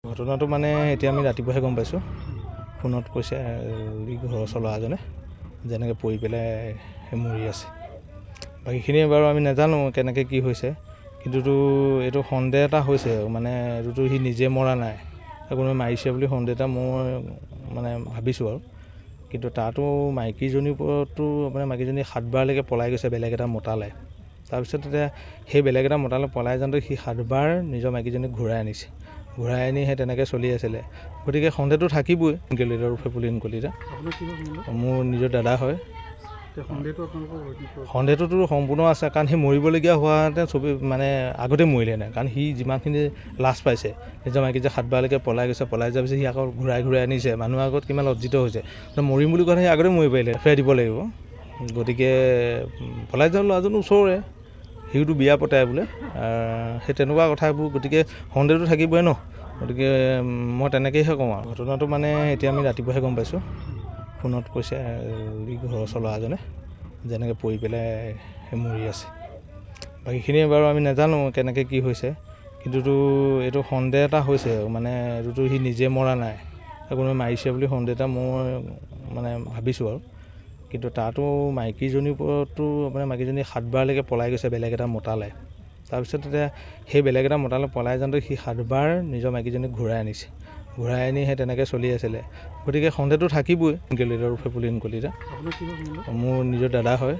ঘটনাটো মানে এতিয়া আমি ৰাতিপুৱাহে গম পাইছোঁ। ফোনত কৈছে ঘৰৰ চলোৱা এজনে যেনেকৈ পৰি পেলাই মৰি আছে। বাকীখিনি বাৰু আমি নাজানো কেনেকৈ কি হৈছে, কিন্তু এইটো সন্দেহ এটা হৈছে মানে এইটোতো সি নিজে মৰা নাই, কোনোবাই মাৰিছে বুলি সন্দেহ এটা মই মানে ভাবিছোঁ আৰু। কিন্তু তাতো মাইকীজনীৰ ওপৰতো মানে মাইকীজনী 7 বাৰলৈকে পলাই গৈছে বেলেগ এটা মতালে। তাৰপিছত এতিয়া সেই বেলেগ এটা মতালে পলাই যাওঁতে সি 7 বাৰ নিজৰ মাইকীজনীক ঘূৰাই আনিছে। ঘূৰাই আনি সেই তেনেকৈ চলি আছিলে। গতিকে সন্দেহটো থাকিবই। কলিতাৰ ফেপুলিন কলিতা মোৰ নিজৰ দাদা হয়। সন্দেহটোতো সম্পূৰ্ণ আছে, কাৰণ সি মৰিবলগীয়া হোৱাহেঁতেন চবেই মানে আগতে মৰিলে নাই, কাৰণ সি যিমানখিনি লাজ পাইছে নিজৰ মাইকী যে 7 বাৰলৈকে পলাই গৈছে, পলাই যোৱাৰ পিছত সি আকৌ ঘূৰাই আনিছে, মানুহৰ আগত কিমান লজ্জিত হৈছে। মৰিম বুলি কোৱা সি আগতে মৰি পাৰিলে, ফেৰাই দিব লাগিব। গতিকে পলাই যোৱা ল'ৰাজন ওচৰৰে, সিওতো বিয়া পতাই বোলে, সেই তেনেকুৱা কথাবোৰ। গতিকে সন্দেহটো থাকিবই ন। গতিকে মই তেনেকৈহে কওঁ আৰু। ঘটনাটো মানে এতিয়া আমি ৰাতিপুৱাহে গম পাইছোঁ। ফোনত কৈছে ঘৰৰ চলোৱা এজনে যেনেকৈ পৰি পেলাই মৰি আছে। বাকীখিনি বাৰু আমি নাজানো কেনেকৈ কি হৈছে, কিন্তু এইটো সন্দেহ এটা হৈছে মানে এইটোতো সি নিজে মৰা নাই, কোনোবাই মাৰিছে বুলি সন্দেহ এটা মই মানে ভাবিছোঁ আৰু। কিন্তু তাতো মাইকীজনীৰ ওপৰতো মানে মাইকীজনী 7 বাৰলৈকে পলাই গৈছে বেলেগ এটা মতালে। তাৰপিছত এতিয়া সেই বেলেগ এটা মতালে পলাই যাওঁতে সি 7 বাৰ নিজৰ মাইকীজনীক ঘূৰাই আনিছে। ঘূৰাই আনি সেই তেনেকৈ চলি আছিলে। গতিকে সন্দেহটো থাকিবই। কলিতাৰ ফেপুলিন কলিতা মোৰ নিজৰ দাদা হয়।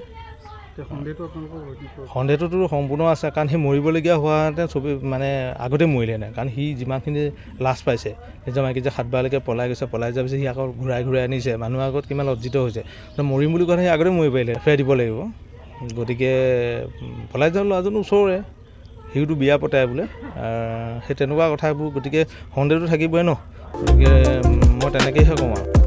সন্দেহটোতো সম্পূৰ্ণ আছে, কাৰণ সি মৰিবলগীয়া হোৱাহেঁতেন চবেই মানে আগতে মৰিলে নাই, কাৰণ সি যিমানখিনি লাজ পাইছে নিজৰ মাইকী যে 7 বাৰলৈকে পলাই গৈছে, পলাই যোৱাৰ পিছত সি আকৌ ঘূৰাই আনিছে, মানুহৰ আগত কিমান লজ্জিত হৈছে। মৰিম বুলি কোৱা সি আগতে মৰি পাৰিলে, ফেৰাই দিব লাগিব। গতিকে পলাই যোৱা ল'ৰাজন ওচৰৰে, সিওতো বিয়া পতাই বোলে, সেই তেনেকুৱা কথাবোৰ। গতিকে সন্দেহটো থাকিবই ন। গতিকে মই তেনেকৈহে কওঁ আৰু।